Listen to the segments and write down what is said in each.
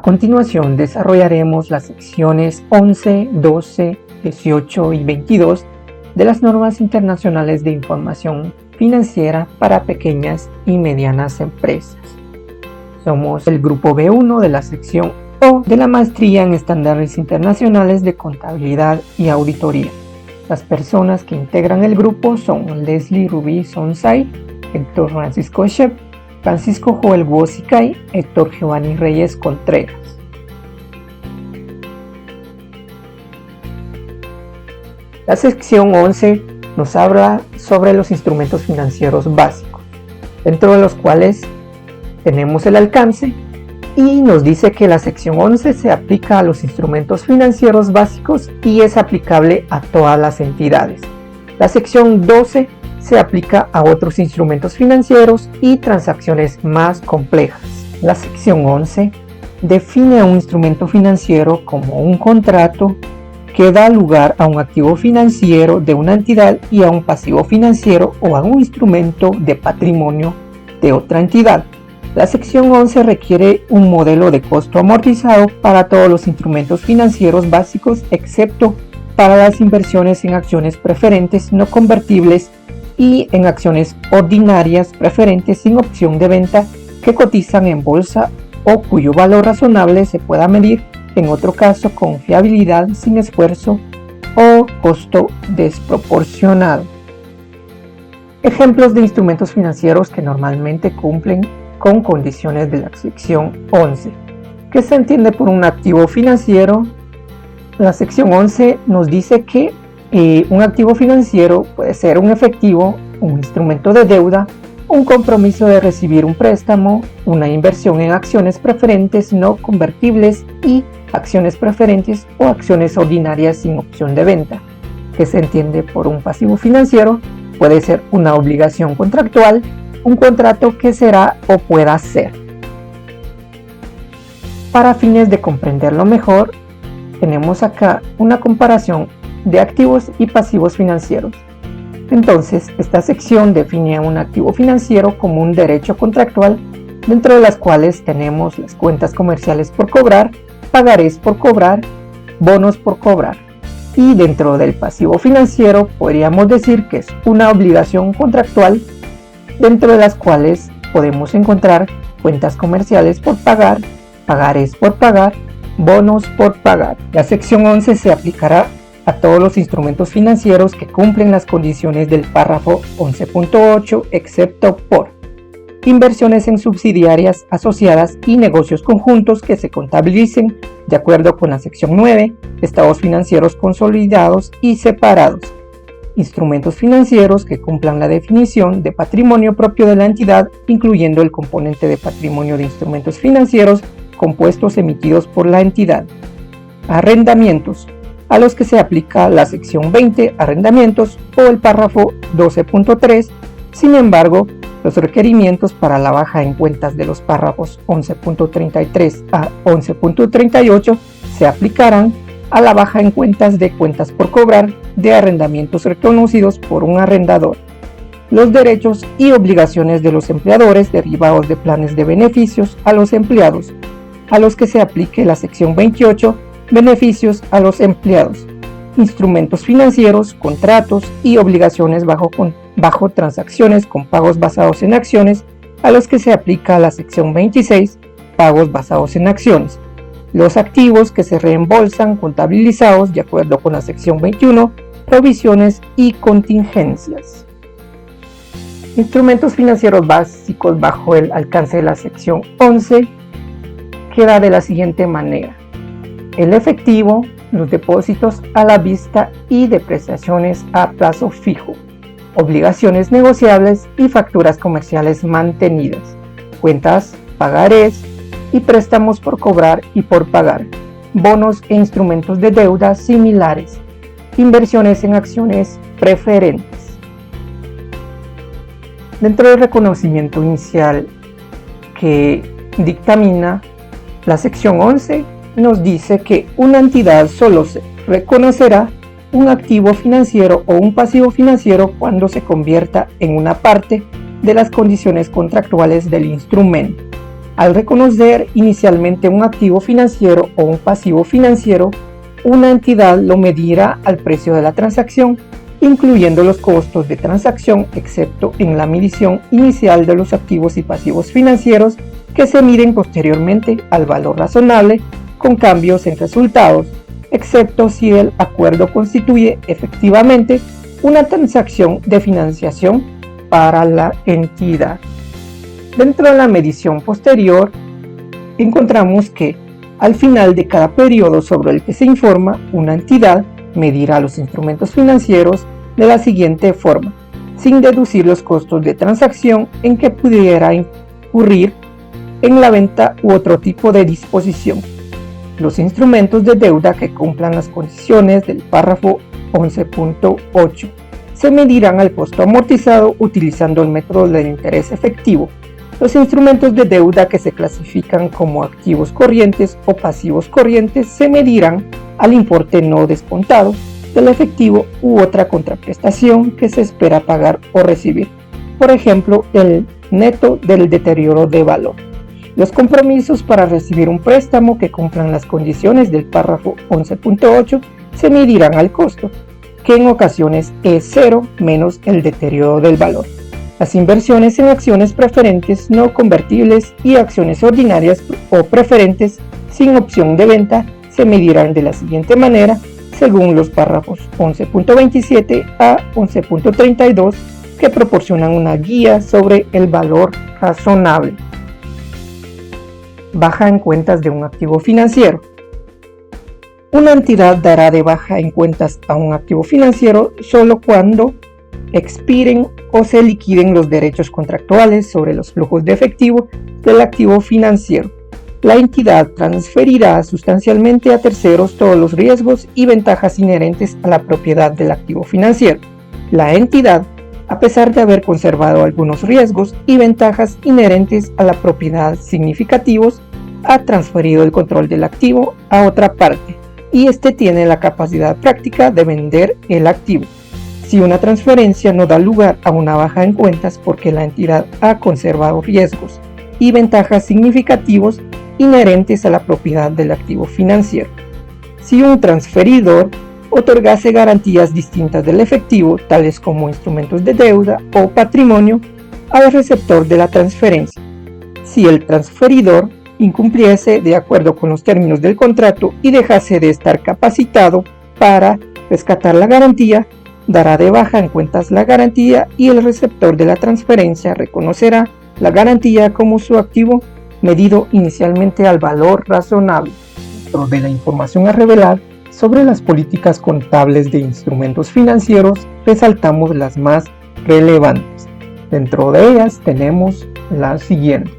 continuación desarrollaremos las secciones 11, 12, 18 y 22 de las normas internacionales de información financiera para pequeñas y medianas empresas. Somos el grupo B1 de la sección O de la maestría en estándares internacionales de contabilidad y auditoría. Las personas que integran el grupo son Leslie Rubí Sonsay, Héctor Francisco Shep, Francisco Joel Wosicay, Héctor Giovanni Reyes Contreras. La sección 11 nos habla sobre los instrumentos financieros básicos, dentro de los cuales tenemos el alcance y nos dice que la sección 11 se aplica a los instrumentos financieros básicos y es aplicable a todas las entidades. La sección 12 se aplica a otros instrumentos financieros y transacciones más complejas. La sección 11 define a un instrumento financiero como un contrato que da lugar a un activo financiero de una entidad y a un pasivo financiero o a un instrumento de patrimonio de otra entidad. La sección 11 requiere un modelo de costo amortizado para todos los instrumentos financieros básicos, excepto para las inversiones en acciones preferentes no convertibles y en acciones ordinarias preferentes sin opción de venta que cotizan en bolsa o cuyo valor razonable se pueda medir, en otro caso, con fiabilidad sin esfuerzo o costo desproporcionado. Ejemplos de instrumentos financieros que normalmente cumplen con condiciones de la sección 11. ¿Qué se entiende por un activo financiero? La sección 11 nos dice que un activo financiero puede ser un efectivo, un instrumento de deuda, un compromiso de recibir un préstamo, una inversión en acciones preferentes no convertibles y acciones preferentes o acciones ordinarias sin opción de venta. ¿Qué se entiende por un pasivo financiero? Puede ser una obligación contractual, un contrato que será o pueda ser. Para fines de comprenderlo mejor, tenemos acá una comparación de activos y pasivos financieros. Entonces, esta sección define a un activo financiero como un derecho contractual, dentro de las cuales tenemos las cuentas comerciales por cobrar, pagarés por cobrar, bonos por cobrar. Y dentro del pasivo financiero podríamos decir que es una obligación contractual, dentro de las cuales podemos encontrar cuentas comerciales por pagar, pagarés por pagar, bonos por pagar. La sección 11 se aplicará a todos los instrumentos financieros que cumplen las condiciones del párrafo 11.8, excepto por inversiones en subsidiarias asociadas y negocios conjuntos que se contabilicen de acuerdo con la sección 9, estados financieros consolidados y separados, instrumentos financieros que cumplan la definición de patrimonio propio de la entidad, incluyendo el componente de patrimonio de instrumentos financieros compuestos emitidos por la entidad, arrendamientos, a los que se aplica la sección 20, arrendamientos, o el párrafo 12.3. Sin embargo, los requerimientos para la baja en cuentas de los párrafos 11.33 a 11.38 se aplicarán a la baja en cuentas de cuentas por cobrar de arrendamientos reconocidos por un arrendador. Los derechos y obligaciones de los empleadores derivados de planes de beneficios a los empleados, a los que se aplique la sección 28, beneficios a los empleados, instrumentos financieros, contratos y obligaciones bajo transacciones con pagos basados en acciones, a los que se aplica la sección 26, pagos basados en acciones, los activos que se reembolsan contabilizados de acuerdo con la sección 21, provisiones y contingencias. Instrumentos financieros básicos bajo el alcance de la sección 11 queda de la siguiente manera: el efectivo, los depósitos a la vista y depreciaciones a plazo fijo, obligaciones negociables y facturas comerciales mantenidas, cuentas, pagarés y préstamos por cobrar y por pagar, bonos e instrumentos de deuda similares, inversiones en acciones preferentes. Dentro del reconocimiento inicial que dictamina la sección 11, nos dice que una entidad solo se reconocerá un activo financiero o un pasivo financiero cuando se convierta en una parte de las condiciones contractuales del instrumento. Al reconocer inicialmente un activo financiero o un pasivo financiero, una entidad lo medirá al precio de la transacción, incluyendo los costos de transacción, excepto en la medición inicial de los activos y pasivos financieros que se miden posteriormente al valor razonable con cambios en resultados, excepto si el acuerdo constituye efectivamente una transacción de financiación para la entidad. Dentro de la medición posterior, encontramos que al final de cada periodo sobre el que se informa, una entidad medirá los instrumentos financieros de la siguiente forma, sin deducir los costos de transacción en que pudiera incurrir en la venta u otro tipo de disposición. Los instrumentos de deuda que cumplan las condiciones del párrafo 11.8 se medirán al costo amortizado utilizando el método del interés efectivo. Los instrumentos de deuda que se clasifican como activos corrientes o pasivos corrientes se medirán al importe no descontado del efectivo u otra contraprestación que se espera pagar o recibir, por ejemplo, el neto del deterioro de valor. Los compromisos para recibir un préstamo que cumplan las condiciones del párrafo 11.8 se medirán al costo, que en ocasiones es cero menos el deterioro del valor. Las inversiones en acciones preferentes no convertibles y acciones ordinarias o preferentes sin opción de venta se medirán de la siguiente manera según los párrafos 11.27 a 11.32 que proporcionan una guía sobre el valor razonable. Baja en cuentas de un activo financiero. Una entidad dará de baja en cuentas a un activo financiero solo cuando expiren o se liquiden los derechos contractuales sobre los flujos de efectivo del activo financiero. La entidad transferirá sustancialmente a terceros todos los riesgos y ventajas inherentes a la propiedad del activo financiero. La entidad, a pesar de haber conservado algunos riesgos y ventajas inherentes a la propiedad significativos, ha transferido el control del activo a otra parte y éste tiene la capacidad práctica de vender el activo. Si una transferencia no da lugar a una baja en cuentas porque la entidad ha conservado riesgos y ventajas significativos inherentes a la propiedad del activo financiero. Si un transferidor otorgase garantías distintas del efectivo, tales como instrumentos de deuda o patrimonio, al receptor de la transferencia. Si el transferidor incumpliese de acuerdo con los términos del contrato y dejase de estar capacitado para rescatar la garantía, dará de baja en cuentas la garantía y el receptor de la transferencia reconocerá la garantía como su activo medido inicialmente al valor razonable. Dentro de la información a revelar sobre las políticas contables de instrumentos financieros, resaltamos las más relevantes. Dentro de ellas tenemos las siguientes.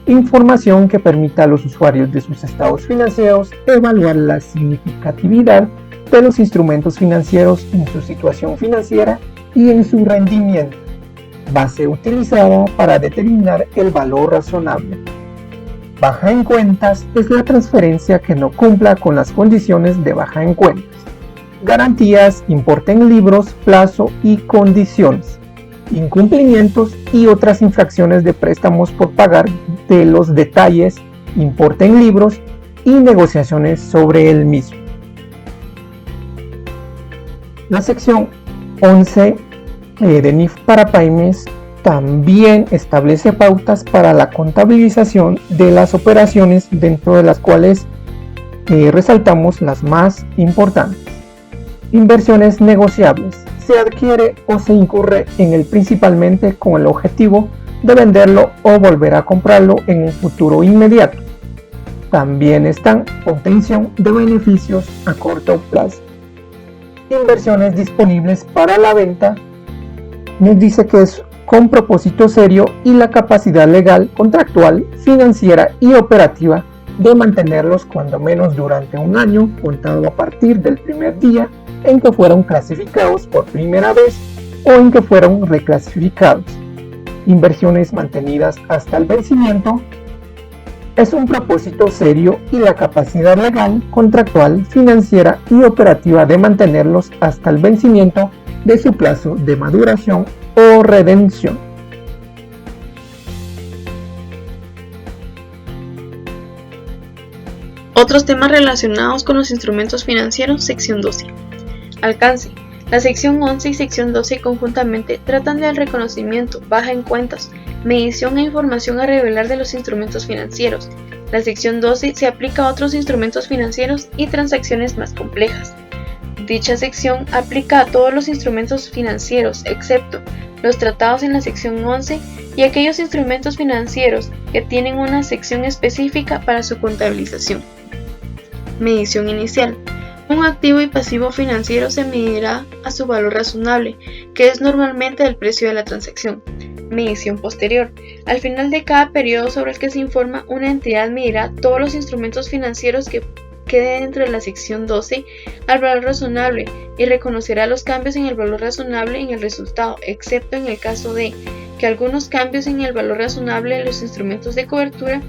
Información que permita a los usuarios de sus estados financieros evaluar la significatividad de los instrumentos financieros en su situación financiera y en su rendimiento, base utilizada para determinar el valor razonable. Baja en cuentas es la transferencia que no cumpla con las condiciones de baja en cuentas. Garantías, importe en libros, plazo y condiciones. Incumplimientos y otras infracciones de préstamos por pagar de los detalles, importe en libros y negociaciones sobre el mismo. La sección 11 de NIF para pymes también establece pautas para la contabilización de las operaciones, dentro de las cuales resaltamos las más importantes. Inversiones negociables. Se adquiere o se incurre en él principalmente con el objetivo de venderlo o volver a comprarlo en un futuro inmediato. También están obtención de beneficios a corto plazo. Inversiones disponibles para la venta. Nos dice que es con propósito serio y la capacidad legal, contractual, financiera y operativa de mantenerlos cuando menos durante un año contado a partir del primer día en que fueron clasificados por primera vez o en que fueron reclasificados. Inversiones mantenidas hasta el vencimiento. Es un propósito serio y la capacidad legal, contractual, financiera y operativa de mantenerlos hasta el vencimiento de su plazo de maduración o redención. Otros temas relacionados con los instrumentos financieros, sección 12. Alcance. La sección 11 y sección 12 conjuntamente tratan del reconocimiento, baja en cuentas, medición e información a revelar de los instrumentos financieros. La sección 12 se aplica a otros instrumentos financieros y transacciones más complejas. Dicha sección aplica a todos los instrumentos financieros, excepto los tratados en la sección 11 y aquellos instrumentos financieros que tienen una sección específica para su contabilización. Medición inicial. Un activo y pasivo financiero se medirá a su valor razonable, que es normalmente el precio de la transacción. Medición posterior. Al final de cada periodo sobre el que se informa, una entidad medirá todos los instrumentos financieros que queden dentro de la sección 12 al valor razonable y reconocerá los cambios en el valor razonable en el resultado, excepto en el caso de que algunos cambios en el valor razonable de los instrumentos de cobertura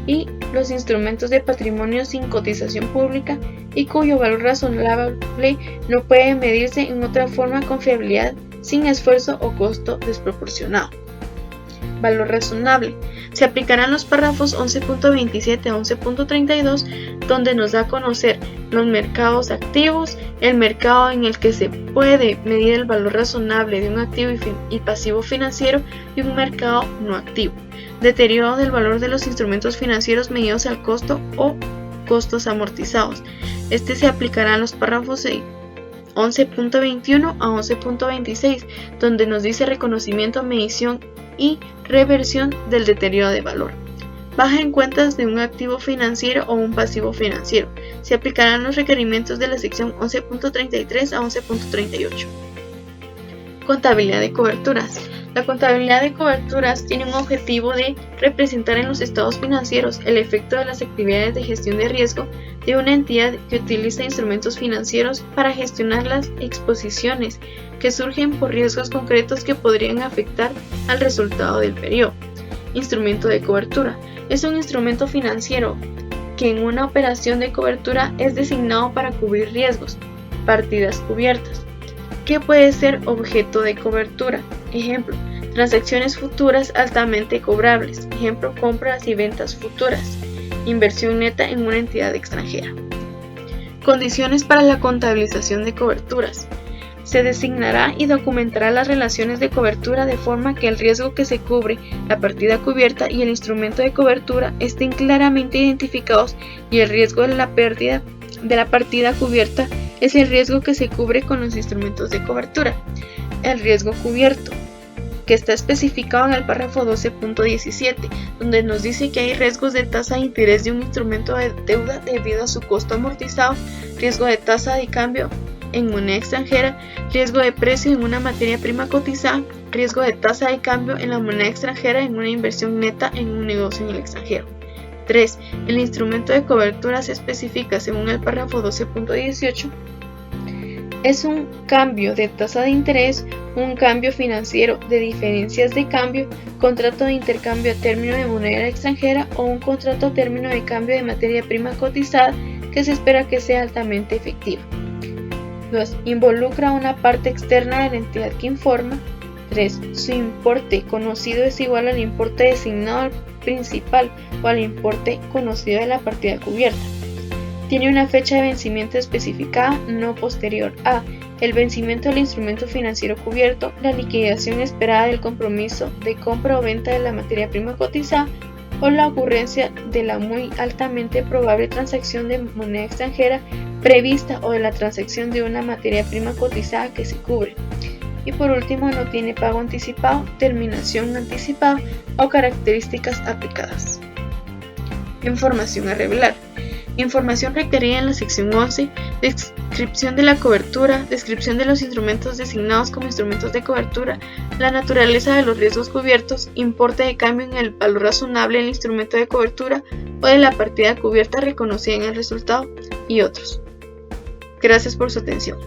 y los instrumentos de patrimonio sin cotización pública y cuyo valor razonable no puede medirse en otra forma con fiabilidad sin esfuerzo o costo desproporcionado. Valor razonable. Se aplicarán los párrafos 11.27 a 11.32, donde nos da a conocer los mercados activos, el mercado en el que se puede medir el valor razonable de un activo y pasivo financiero y un mercado no activo. Deterioro del valor de los instrumentos financieros medidos al costo o costos amortizados. Este se aplicará en los párrafos 11.21 a 11.26, donde nos dice reconocimiento, medición y reversión del deterioro de valor. Baja en cuentas de un activo financiero o un pasivo financiero. Se aplicarán los requerimientos de la sección 11.33 a 11.38. Contabilidad de coberturas. La contabilidad de coberturas tiene un objetivo de representar en los estados financieros el efecto de las actividades de gestión de riesgo de una entidad que utiliza instrumentos financieros para gestionar las exposiciones que surgen por riesgos concretos que podrían afectar al resultado del periodo. Instrumento de cobertura. Es un instrumento financiero que en una operación de cobertura es designado para cubrir riesgos. Partidas cubiertas. ¿Qué puede ser objeto de cobertura? Ejemplo, transacciones futuras altamente cobrables. Ejemplo, compras y ventas futuras. Inversión neta en una entidad extranjera. Condiciones para la contabilización de coberturas. Se designará y documentará las relaciones de cobertura de forma que el riesgo que se cubre, la partida cubierta y el instrumento de cobertura estén claramente identificados y el riesgo de la pérdida de la partida cubierta es el riesgo que se cubre con los instrumentos de cobertura. El riesgo cubierto, que está especificado en el párrafo 12.17, donde nos dice que hay riesgos de tasa de interés de un instrumento de deuda debido a su costo amortizado, riesgo de tasa de cambio en moneda extranjera, riesgo de precio en una materia prima cotizada, riesgo de tasa de cambio en la moneda extranjera en una inversión neta en un negocio en el extranjero. 3. El instrumento de cobertura se especifica según el párrafo 12.18. Es un cambio de tasa de interés, un cambio financiero de diferencias de cambio, contrato de intercambio a término de moneda extranjera o un contrato a término de cambio de materia prima cotizada que se espera que sea altamente efectivo. 2. Involucra a una parte externa de la entidad que informa. 3. Su importe conocido es igual al importe designado al principal o al importe conocido de la partida cubierta. Tiene una fecha de vencimiento especificada no posterior a el vencimiento del instrumento financiero cubierto, la liquidación esperada del compromiso de compra o venta de la materia prima cotizada o la ocurrencia de la muy altamente probable transacción de moneda extranjera prevista o de la transacción de una materia prima cotizada que se cubre. Y por último, no tiene pago anticipado, terminación anticipada o características aplicadas. Información a revelar. Información requerida en la sección 11, descripción de la cobertura, descripción de los instrumentos designados como instrumentos de cobertura, la naturaleza de los riesgos cubiertos, importe de cambio en el valor razonable del instrumento de cobertura o de la partida cubierta reconocida en el resultado y otros. Gracias por su atención.